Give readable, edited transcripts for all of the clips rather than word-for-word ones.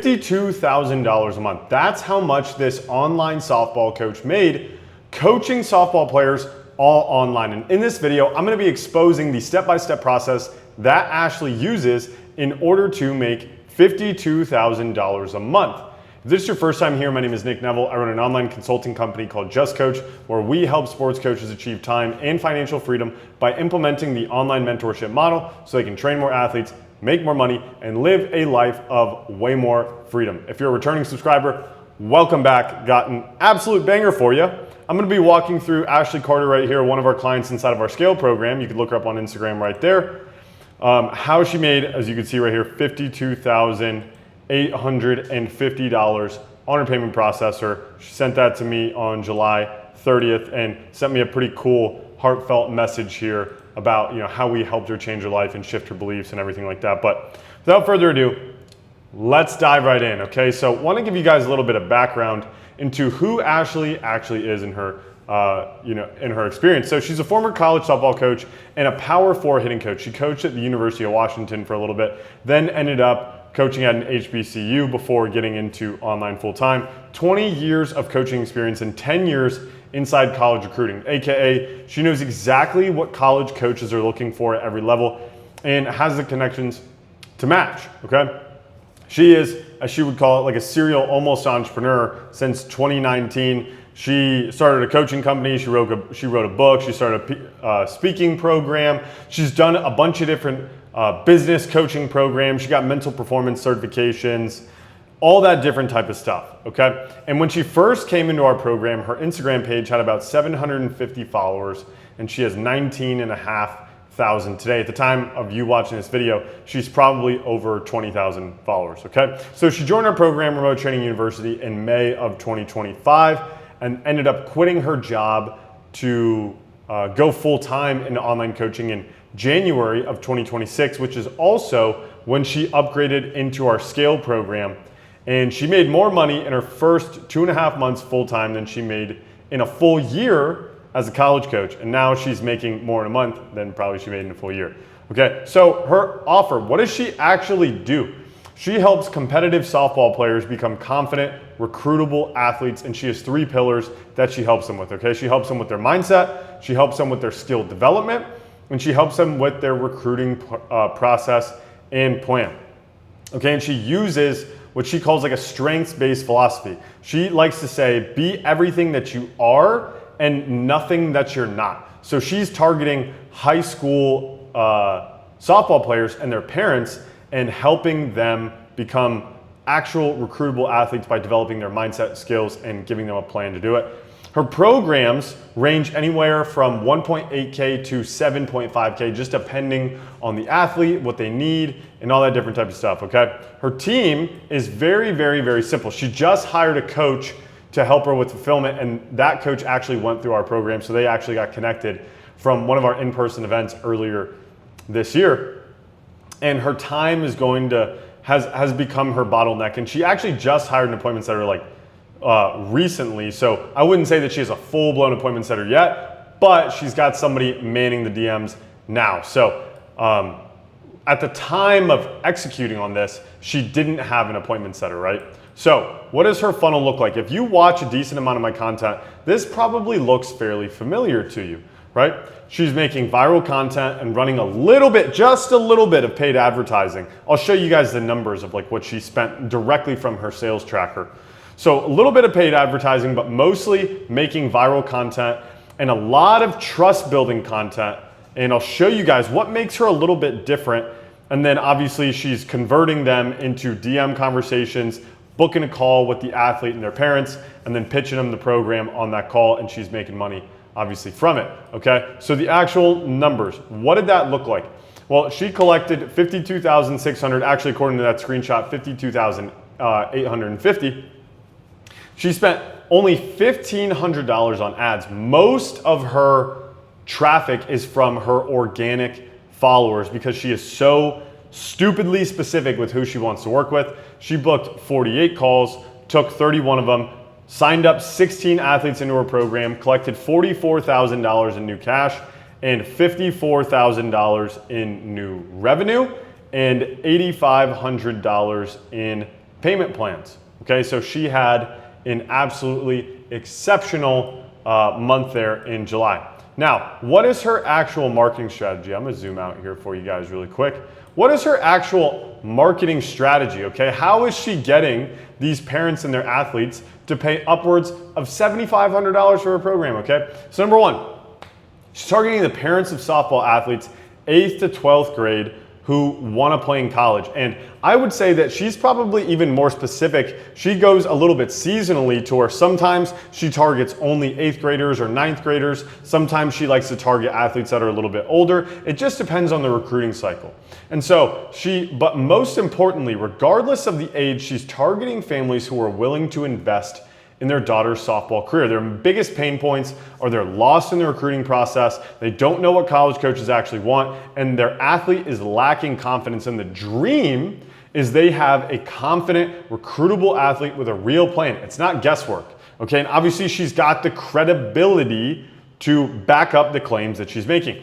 $52,000 a month. That's how much this online softball coach made coaching softball players all online. And in this video, I'm going to be exposing the step-by-step process that Ashley uses in order to make $52,000 a month. If this is your first time here, my name is Nick Neville. I run an online consulting company called Just Coach, where we help sports coaches achieve time and financial freedom by implementing the online mentorship model so they can train more athletes, make more money, and live a life of way more freedom. If you're a returning subscriber, welcome back. Got an absolute banger for you. I'm going to be walking through Ashley Carter right here, one of our clients inside of our Scale program. You can look her up on Instagram right there. How she made, as you can see right here, $52,850 on her payment processor. She sent that to me on July 30th and sent me a pretty cool, heartfelt message here about how we helped her change her life and shift her beliefs and everything like that. But without further ado, let's dive right in, okay? So I want to give you guys a little bit of background into who Ashley actually is in her in her experience. So she's a former college softball coach and a Power 4 hitting coach. She coached at the University of Washington for a little bit, then ended up coaching at an HBCU before getting into online full-time. 20 years of coaching experience and 10 years inside college recruiting, AKA she knows exactly what college coaches are looking for at every level and has the connections to match, okay? She is, as she would call it, like a serial almost entrepreneur since 2019. She started a coaching company, she wrote a book, she started a speaking program. She's done a bunch of different business coaching programs. She got mental performance certifications, all that different type of stuff, okay? And when she first came into our program, her Instagram page had about 750 followers, and she has 19,500 today. At the time of you watching this video, she's probably over 20,000 followers, okay? So she joined our program, Remote Training University, in May of 2025 and ended up quitting her job to go full-time into online coaching in January of 2026, which is also when she upgraded into our Scale program. And she made more money in her first 2.5 months full-time than she made in a full year as a college coach. And now she's making more in a month than probably she made in a full year. Okay, so her offer, what does she actually do? She helps competitive softball players become confident, recruitable athletes, and she has 3 pillars that she helps them with, okay? She helps them with their mindset, she helps them with their skill development, and she helps them with their recruiting process and plan, okay? And she uses what she calls like a strengths-based philosophy. She likes to say, be everything that you are and nothing that you're not. So she's targeting high school softball players and their parents and helping them become actual recruitable athletes by developing their mindset, skills, and giving them a plan to do it. Her programs range anywhere from 1.8K to 7.5K, just depending on the athlete, what they need, and all that different type of stuff, okay? Her team is very, very, very simple. She just hired a coach to help her with fulfillment, and that coach actually went through our program, so they actually got connected from one of our in-person events earlier this year. And her time is has become her bottleneck, and she actually just hired an appointment setter recently, so I wouldn't say that she has a full-blown appointment setter yet, but she's got somebody manning the DMs now. So at the time of executing on this, she didn't have an appointment setter, right? So what does her funnel look like? If you watch a decent amount of my content, this probably looks fairly familiar to you, right? She's making viral content and running just a little bit of paid advertising. I'll show you guys the numbers of like what she spent directly from her sales tracker. So a little bit of paid advertising, but mostly making viral content and a lot of trust building content. And I'll show you guys what makes her a little bit different. And then obviously she's converting them into DM conversations, booking a call with the athlete and their parents, and then pitching them the program on that call, and she's making money obviously from it, okay? So the actual numbers, what did that look like? Well, she collected 52,600, actually according to that screenshot, 52,850. She spent only $1,500 on ads. Most of her traffic is from her organic followers because she is so stupidly specific with who she wants to work with. She booked 48 calls, took 31 of them, signed up 16 athletes into her program, collected $44,000 in new cash and $54,000 in new revenue and $8,500 in payment plans. Okay, so she had an absolutely exceptional month there in July. Now, what is her actual marketing strategy? I'm gonna zoom out here for you guys really quick. What is her actual marketing strategy, okay? How is she getting these parents and their athletes to pay upwards of $7,500 for her program, okay? So number one, she's targeting the parents of softball athletes 8th to 12th grade who want to play in college. And I would say that she's probably even more specific. She goes a little bit seasonally to where sometimes she targets only 8th graders or 9th graders. Sometimes she likes to target athletes that are a little bit older. It just depends on the recruiting cycle. And so but most importantly, regardless of the age, she's targeting families who are willing to invest in their daughter's softball career. Their biggest pain points are they're lost in the recruiting process, they don't know what college coaches actually want, and their athlete is lacking confidence. And the dream is they have a confident, recruitable athlete with a real plan. It's not guesswork, okay? And obviously she's got the credibility to back up the claims that she's making.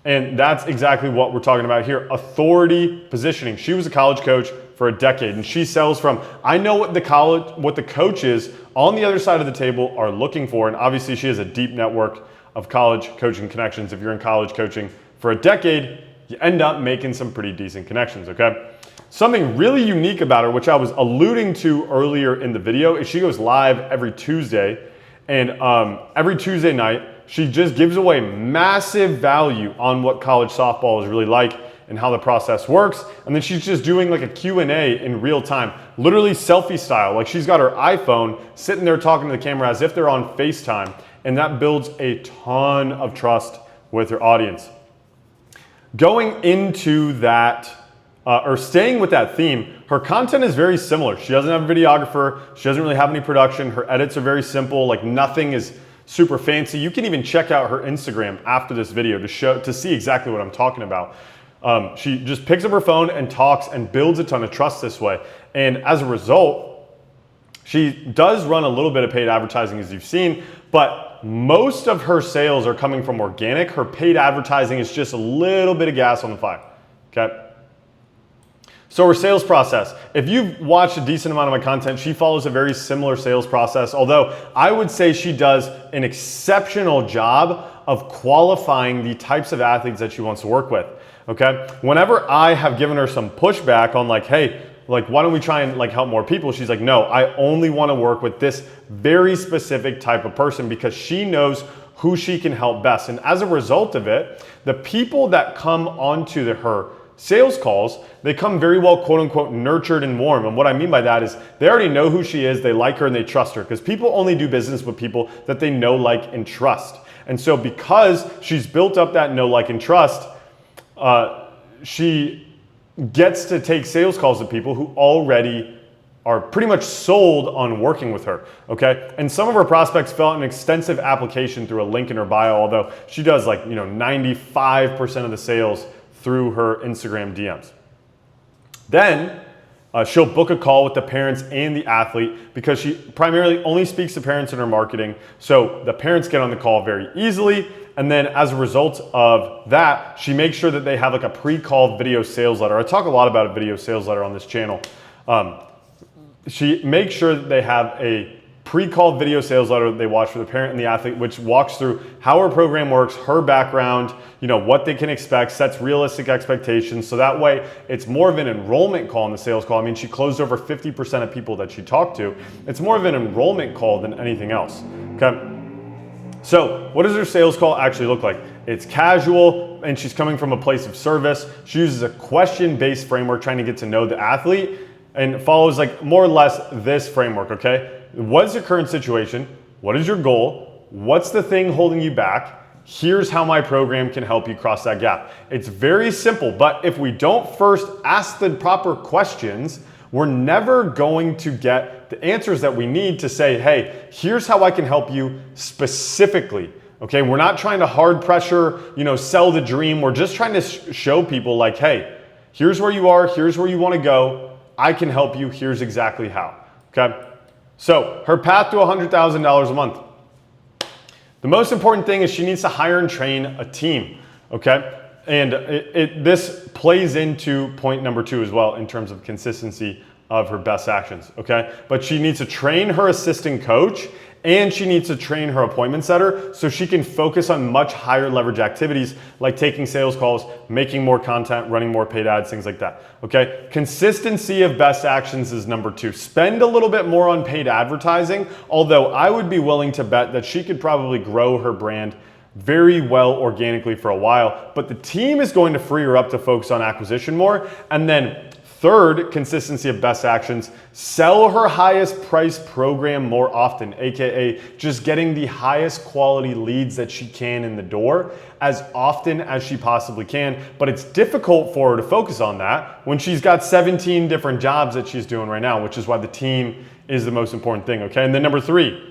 And that's exactly what we're talking about here, authority positioning. She was a college coach for a decade, and she sells from, I know what the coaches on the other side of the table are looking for. And obviously she has a deep network of college coaching connections. If you're in college coaching for a decade, you end up making some pretty decent connections, okay? Something really unique about her, which I was alluding to earlier in the video, is she goes live every Tuesday. And every Tuesday night, she just gives away massive value on what college softball is really like and how the process works. And then she's just doing like a Q&A in real time, literally selfie style. Like she's got her iPhone sitting there talking to the camera as if they're on FaceTime. And that builds a ton of trust with her audience. Going into that, or staying with that theme, her content is very similar. She doesn't have a videographer. She doesn't really have any production. Her edits are very simple. Like nothing is super fancy. You can even check out her Instagram after this video to see exactly what I'm talking about. She just picks up her phone and talks and builds a ton of trust this way. And as a result, she does run a little bit of paid advertising, as you've seen, but most of her sales are coming from organic. Her paid advertising is just a little bit of gas on the fire, okay? So her sales process, if you've watched a decent amount of my content, she follows a very similar sales process, although I would say she does an exceptional job of qualifying the types of athletes that she wants to work with, okay? Whenever I have given her some pushback on like, hey, like why don't we try and like help more people? She's like, no, I only want to work with this very specific type of person because she knows who she can help best. And as a result of it, the people that come onto her sales calls, they come very well, quote unquote, nurtured and warm. And what I mean by that is they already know who she is, they like her and they trust her, because people only do business with people that they know, like, and trust. And so because she's built up that know, like, and trust, she gets to take sales calls with people who already are pretty much sold on working with her, okay? And some of her prospects fill out an extensive application through a link in her bio, although she does like, 95% of the sales through her Instagram DMs. Then she'll book a call with the parents and the athlete because she primarily only speaks to parents in her marketing. So the parents get on the call very easily. And then as a result of that, she makes sure that they have like a pre-called video sales letter. I talk a lot about a video sales letter on this channel. She makes sure that they have a pre-called video sales letter that they watch for the parent and the athlete, which walks through how her program works, her background, what they can expect, sets realistic expectations. So that way it's more of an enrollment call in the sales call. I mean, she closed over 50% of people that she talked to. It's more of an enrollment call than anything else, okay? So what does her sales call actually look like? It's casual and she's coming from a place of service. She uses a question-based framework trying to get to know the athlete and follows like more or less this framework, okay? What's your current situation? What is your goal? What's the thing holding you back? Here's how my program can help you cross that gap. It's very simple, but if we don't first ask the proper questions, we're never going to get the answers that we need to say, hey, here's how I can help you specifically. Okay, we're not trying to hard pressure, sell the dream. We're just trying to show people like, hey, here's where you are, here's where you want to go. I can help you, here's exactly how, okay? So her path to $100,000 a month. The most important thing is she needs to hire and train a team, okay? And this plays into point number 2 as well in terms of consistency of her best actions, okay? But she needs to train her assistant coach and she needs to train her appointment setter so she can focus on much higher leverage activities like taking sales calls, making more content, running more paid ads, things like that, okay? Consistency of best actions is number 2. Spend a little bit more on paid advertising, although I would be willing to bet that she could probably grow her brand very well organically for a while, but the team is going to free her up to focus on acquisition more. And then third, consistency of best actions, sell her highest price program more often, AKA just getting the highest quality leads that she can in the door as often as she possibly can. But it's difficult for her to focus on that when she's got 17 different jobs that she's doing right now, which is why the team is the most important thing, okay? And then number 3,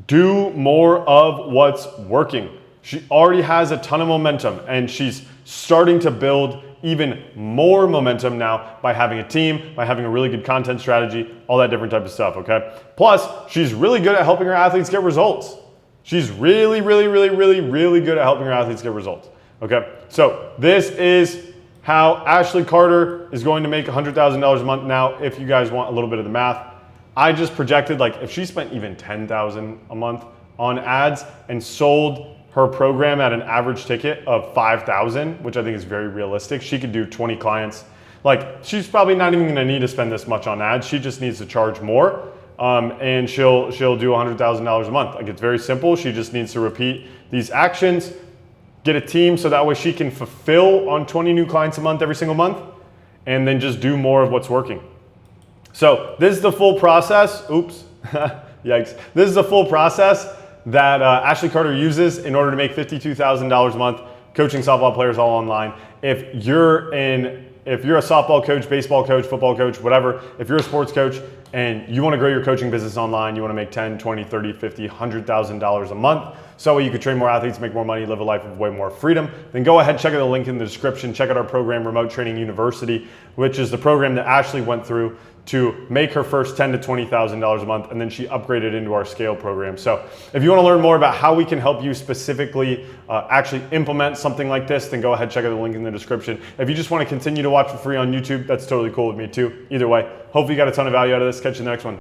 do more of what's working. She already has a ton of momentum and she's starting to build even more momentum now by having a team, by having a really good content strategy, all that different type of stuff, okay? Plus, she's really good at helping her athletes get results. She's really good at helping her athletes get results, okay? So this is how Ashley Carter is going to make $100,000 a month. Now, if you guys want a little bit of the math, I just projected like if she spent even $10,000 a month on ads and sold her program at an average ticket of $5,000, which I think is very realistic, she could do 20 clients. Like she's probably not even gonna need to spend this much on ads. She just needs to charge more and she'll do $100,000 a month. Like it's very simple. She just needs to repeat these actions, get a team so that way she can fulfill on 20 new clients a month every single month, and then just do more of what's working. So this is the full process. Oops, yikes. This is the full process that Ashley Carter uses in order to make $52,000 a month coaching softball players all online. If you're a softball coach, baseball coach, football coach, whatever, if you're a sports coach and you want to grow your coaching business online, you want to make $10, $20, $30, $50, $100,000 a month, so you could train more athletes, make more money, live a life of way more freedom, then go ahead, check out the link in the description, check out our program, Remote Training University, which is the program that Ashley went through to make her first $10,000 to $20,000 a month, and then she upgraded into our scale program. So if you want to learn more about how we can help you specifically actually implement something like this, then go ahead, check out the link in the description. If you just want to continue to watch for free on YouTube, that's totally cool with me too. Either way, hopefully you got a ton of value out of this. Catch you in the next one.